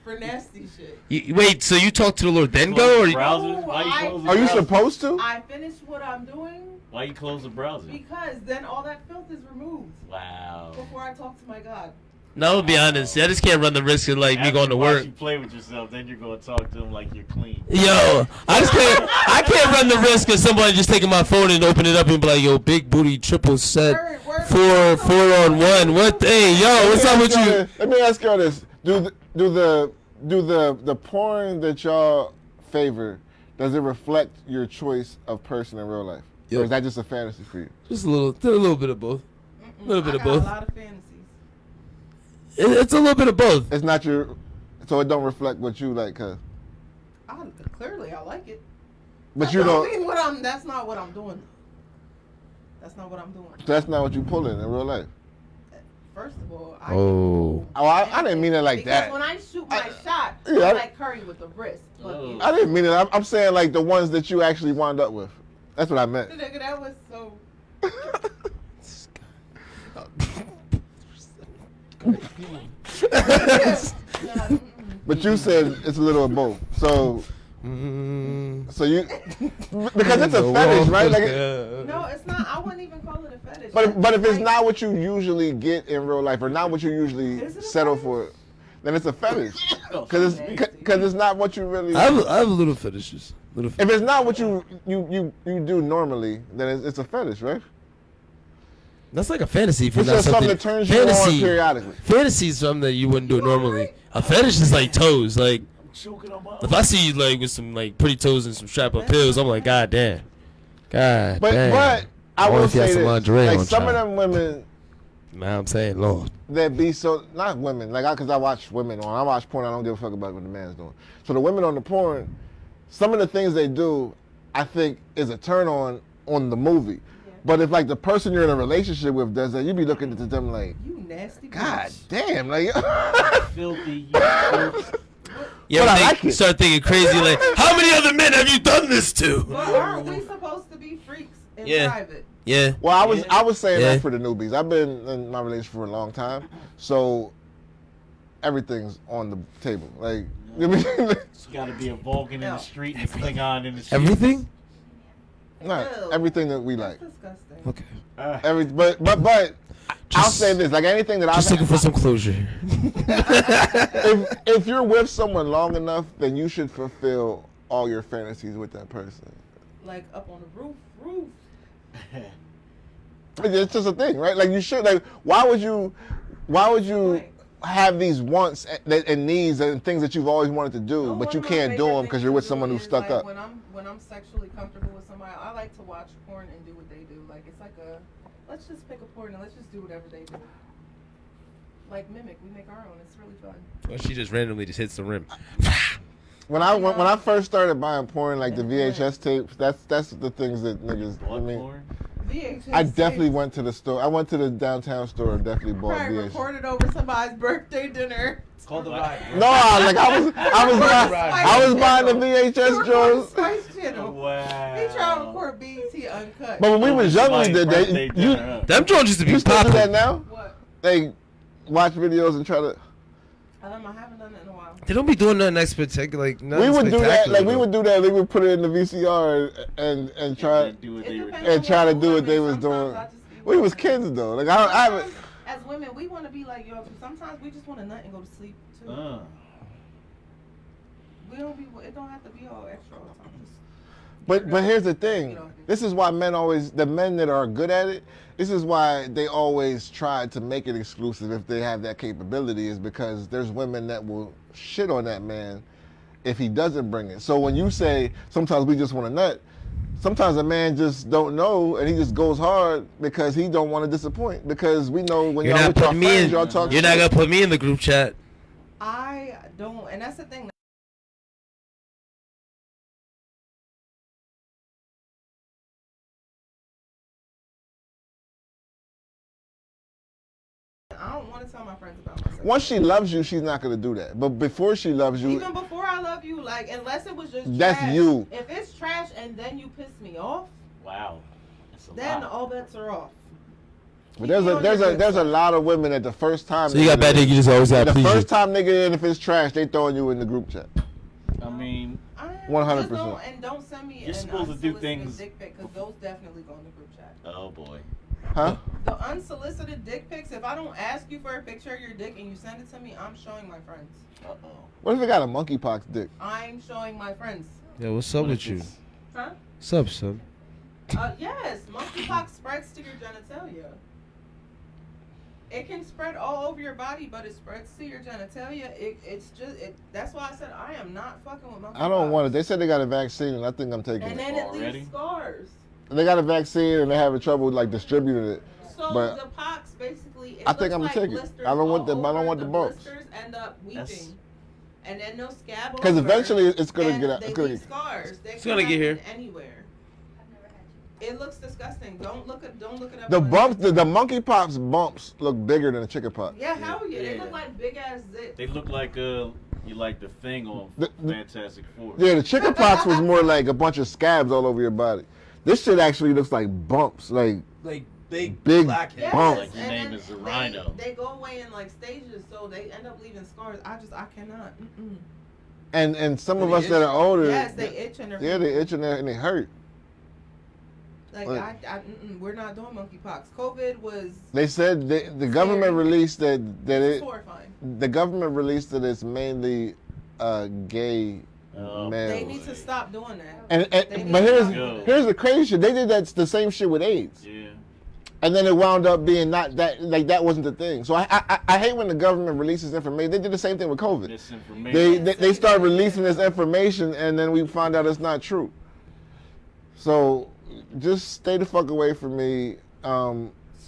for nasty shit. Wait, so you talk to the Lord then go, or you, Browsers? Why you I- close the Are you browser? supposed to? I finish what I'm doing Why you close the browser? because then all that filth is removed Wow. before I talk to my God. no, I'll be honest. I just can't run the risk of like me After going to you watch work. You play with yourself, then you're gonna talk to him like you're clean. Yo, I can't run the risk of somebody just taking my phone and open it up and be like, yo, big booty triple set, Word. 4-on-1. What? Hey, yo, what's up with you? Let me ask y'all this: Do the porn that y'all favor, does it reflect your choice of person in real life, Yo. or is that just a fantasy for you? Just a little bit of both. A little bit I of got both. a lot of fantasies. It's a little bit of both. It's not your, so it don't reflect what you like, cause. Clearly, I like it. But That you don't. mean that's not what I'm doing. That's not what I'm doing. That's not what you pulling in real life. First of all, I Oh. Oh, I didn't mean it like because that. when I shoot my shot, Yeah, I I- like Curry with the wrist. But Oh. I didn't mean it. I'm saying like the ones that you actually wound up with. That's what I meant. nigga, that was so. Nah, But you said it's a little of both. So you because it's a fetish, right? Like, no, it's not. I wouldn't even call it a fetish. but if it's Like, not what you usually get in real life, or not what you usually Is it a settle fetish? for, then it's a fetish. Because it's not what you really. I have a little fetishes. If it's not what you do normally, then it's a fetish, right? That's like a fantasy. If you're It's not just something that turns you on periodically. Fantasy is something that you wouldn't do it normally. A fetish is like toes. Like Choking on my if I see you like with some like pretty toes and some strap up pills, I'm like, God damn. God But damn. I Wonder will if you had say some this, lingerie like on, some of child. them women Man, I'm saying, Lord. that be so, not women, like because I watch women on, I watch porn, I don't give a fuck about what the man's doing. So the women on the porn, some of the things they do, I think is a turn on the movie. Yeah. But if like the person you're in a relationship with does that, you be looking at them like, You nasty. God bitch. damn, like filthy. You Yeah, But I they like it. start thinking crazy like, how many other men have you done this to? But aren't we supposed to be freaks in Yeah. private? Yeah. Well, I was saying Yeah. that for the newbies. I've been in my relationship for a long time, so everything's on the table. Like, you know what I mean? It's got to be a Vulcan in No. the street and a Klingon in the street. Everything? not Ew. everything that we like. That's disgusting. Okay. But I'll Just- say this: like anything that I've Just looking for some closure. if you're with someone long enough, then you should fulfill all your fantasies with that person. Like up on the roof. It's just a thing, right? Like you should. Like why would you have these wants and needs and things that you've always wanted to do, No, but one you of my can't do favorite them because things you're to with do someone who's is, stuck like, up. When I'm sexually comfortable with somebody, I like to watch porn and do what they do. Like it's like let's just pick a porn and let's just do whatever they do. Like mimic, we make our own. It's really fun. Or she just randomly just hits the rim. When I first started buying porn, like the VHS tapes, that's the things that niggas. I Blood mean, porn? VHS. I definitely went to the store. I went to the downtown store and definitely bought Probably VHS. recorded over somebody's birthday dinner. Called the ride. No, like I was buying the VHS Jones. Spice Channel. Wow. He tried to record BET uncut. But when we was young, we Somebody's did birthday that. dinner, You huh? Them joints used to be you still do that popping. now? What? They watch videos and try to. I haven't done it in a while. They don't be doing nothing spectacular. Like, We would do that. Like we would do that. They would put it in the VCR and try Do what they were depends doing. and try to do what they was Sometimes doing. I just be We was watching. kids though. Like I haven't. Sometimes, as women, we want to be like y'all. Sometimes we just want to nut and go to sleep too. We don't be. It don't have to be all extra all the time. But here's the thing. This is why the men that are good at it, this is why they always try to make it exclusive if they have that capability, is because there's women that will shit on that man if he doesn't bring it. So when you say sometimes we just want to nut, sometimes a man just don't know and he just goes hard because he don't want to disappoint. Because we know when You're y'all not with your putting me friends, in. y'all talk You're not shit. gonna put me in the group chat. I don't, and that's the thing. I don't want to tell my friends about myself. Once she loves you, she's not gonna do that. But before she loves you, Even before I love you, like unless it was just That's trash. you. If it's trash and then you piss me off, Wow. That's a then lot. all bets are off. but there's a lot of women that the first time So you got bad dick, you just always gotta the please first you. time they get in, if it's trash, they throwing you in the group chat. I mean, 100%. And don't send me You're an supposed to do unsolicited things- dick pic because those definitely go in the group chat. oh boy. Huh? The unsolicited dick pics, if I don't ask you for a picture of your dick and you send it to me, I'm showing my friends. Uh-oh. What if it got a monkeypox dick? I'm showing my friends. Yo, what's up What with if you? it's- Huh? What's up, son? Yes, monkeypox spreads to your genitalia. It can spread all over your body, but it spreads to your genitalia. That's why I said I am not fucking with monkeypox. I don't want it. They said they got a vaccine, and I think I'm taking And it. then it Already? leaves scars. They got a vaccine, and they're having trouble like distributing it. So But- the pox I think I'm gonna take it. I don't want the bumps. Blisters end up That's- weeping, and then no scab. Because eventually it's gonna and get out. They It's gonna leave get. scars. They It's gonna get here. anywhere. I've never had It looks disgusting. Don't look it up. The on bumps, Instagram. the monkeypox bumps look bigger than the chickenpox. Yeah, hell yeah. They Yeah. look like big ass zips. They look like you like the thing on The- Fantastic Four. Yeah, the chickenpox was more like a bunch of scabs all over your body. This shit actually looks like bumps, like big Big black Yes, bumps. Like your and name then is a rhino. They go away in like stages, so they end up leaving scars. I cannot. Mm-mm. and some of They us that are older, Yes, they itch and yeah, they itching and they hurt. Like we're not doing monkeypox. COVID was They said the government released that it horrifying. the government released that it's mainly gay Oh. males. They need to stop doing that. And They but need to here's stop doing that. here's the crazy shit. They did the same shit with AIDS, Yeah. and then it wound up being not that like that wasn't the thing. So I hate when the government releases information. They did the same thing with COVID. Misinformation. They start releasing this information, and then we find out it's not true. So just stay the fuck away from me.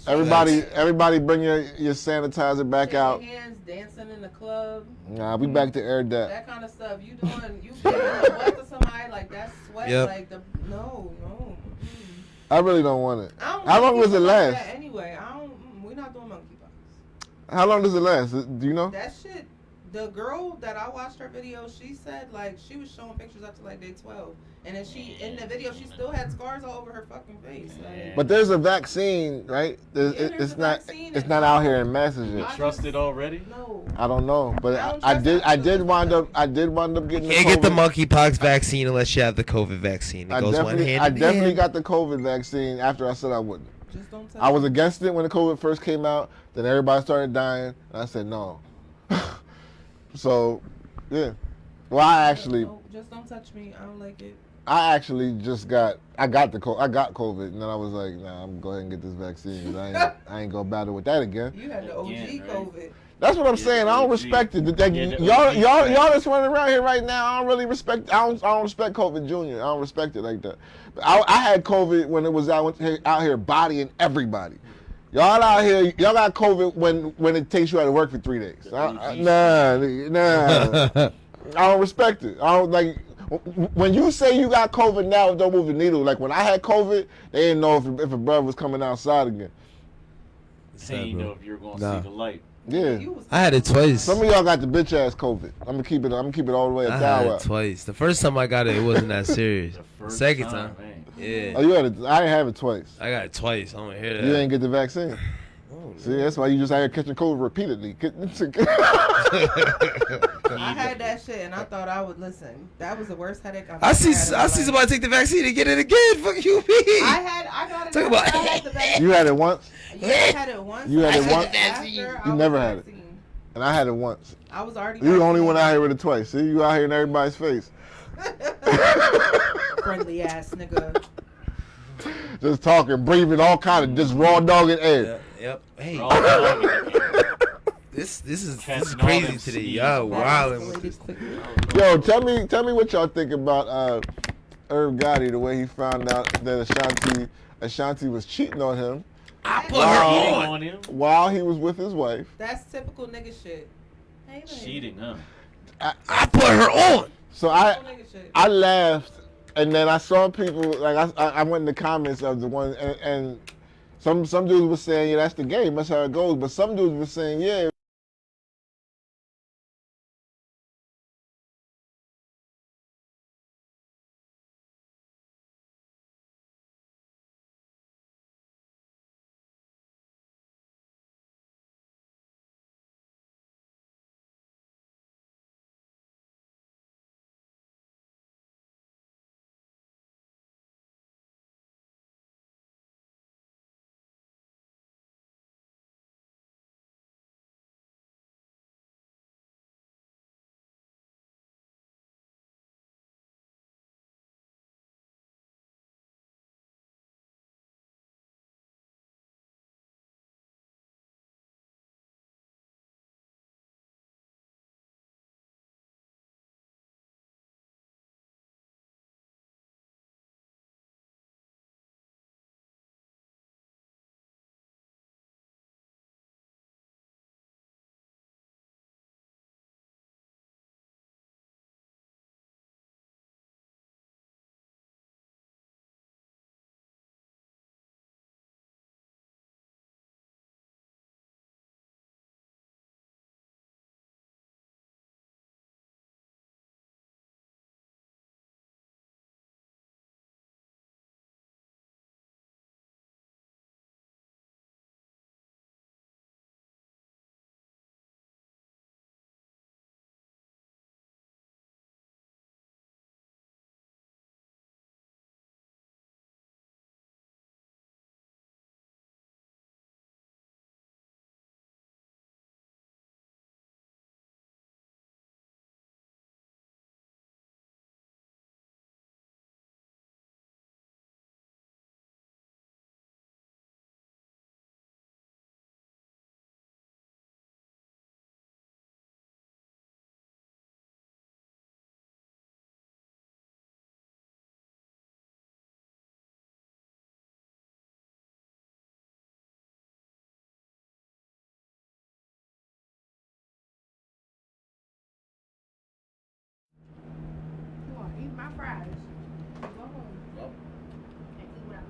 Everybody bring your sanitizer back Shaking out. hands, dancing in the club, Nah, we back to air that. that kind of stuff. You giving a butt to somebody like that's sweat. Yep. Like no. Mm-mm. I really don't want it. I don't How long like does it people like last? that anyway, we're not doing monkeypox. How long does it last? Do you know? That shit. The girl that I watched her video, she said like she was showing pictures up to like day 12, and then in the video she still had scars all over her fucking face. Like, But there's a vaccine, right? there's It's a not. vaccine It's and- not out here in masses yet. I Trust it already? no. I don't know, but I don't I trust did. that. I did wind up. I did wind up getting. Can't get the COVID. monkeypox vaccine unless you have the COVID vaccine. It I goes one definitely, hand I in definitely hand. got the COVID vaccine after I said I wouldn't. Just don't touch I was against it when the COVID first came out. Then everybody started dying, and I said no. So, yeah. Well, No, just don't touch me. I don't like it. I actually just got. I got COVID, and then I was like, nah, I'm gonna go ahead and get this vaccine. 'Cause I ain't gonna battle with that again. You had the OG Again, right? COVID. That's what I'm Yeah, saying. I don't OG. respect it. Yeah, the Y'all OG that's running around here right now. I don't really respect. I don't respect COVID Junior. I don't respect it like that. But I had COVID when it was out here bodying everybody. Y'all out here, y'all got COVID when it takes you out of work for 3 days. Nah. I don't respect it. I don't like when you say you got COVID now. It don't move the needle. Like when I had COVID, they didn't know if a brother was coming outside again. They ain't know if you're gonna Nah. see the light. Yeah. You was I had it twice. Some of y'all got the bitch ass COVID. I'm gonna keep it all the way I at had thou. it twice. The first time I got it, it wasn't that serious. The first Second time, man. yeah. Oh, you had it. I didn't have it twice. I got it twice. I don't hear that. You ain't get the vaccine. See, that's why you just out here catching COVID repeatedly. I had that shit and I thought I would listen. That was the worst headache I've I ever see had in my life. somebody take the vaccine and get it again. Fuck you, me. I got it. Talk after about- I had the vaccine. You had it once, Yeah, I had it once. You had I it once? after You I You was never had it. vaccinated. and I had it once. I was already. You the only one out vaccinated. here with it twice. See, you out here in everybody's face. Friendly ass nigga. Just talking, breathing all kind of just raw dogging air. Yep. Hey, We're all talking. this is Catching all crazy them today. seeds. Y'all That wilding with escalated this. quickly. Yo, tell me what y'all think about Irv Gotti, the way he found out that Ashanti was cheating on him I put Wow. Cheating her on. on him. while he was with his wife. That's typical nigga shit. Hey, babe. Cheating, huh? I put her on. So Typical nigga shit. I laughed, and then I saw people like I went in the comments of the one, and some dudes were saying, yeah, that's the game, that's how it goes. But some dudes were saying, yeah,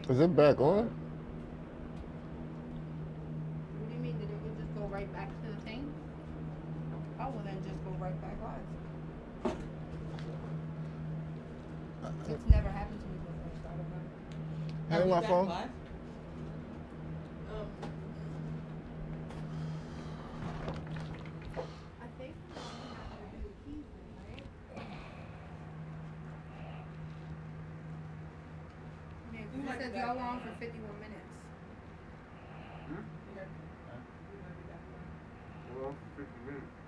Is it back on? What do you mean? Did it would just go right back to the thing? Oh, well then just go right back live. It's never happened to me before, so I don't know. Hand my phone. I think we only have to do the keys then, right? Yeah, You you might said be back. y'all on for 51 minutes. Well, 50 minutes.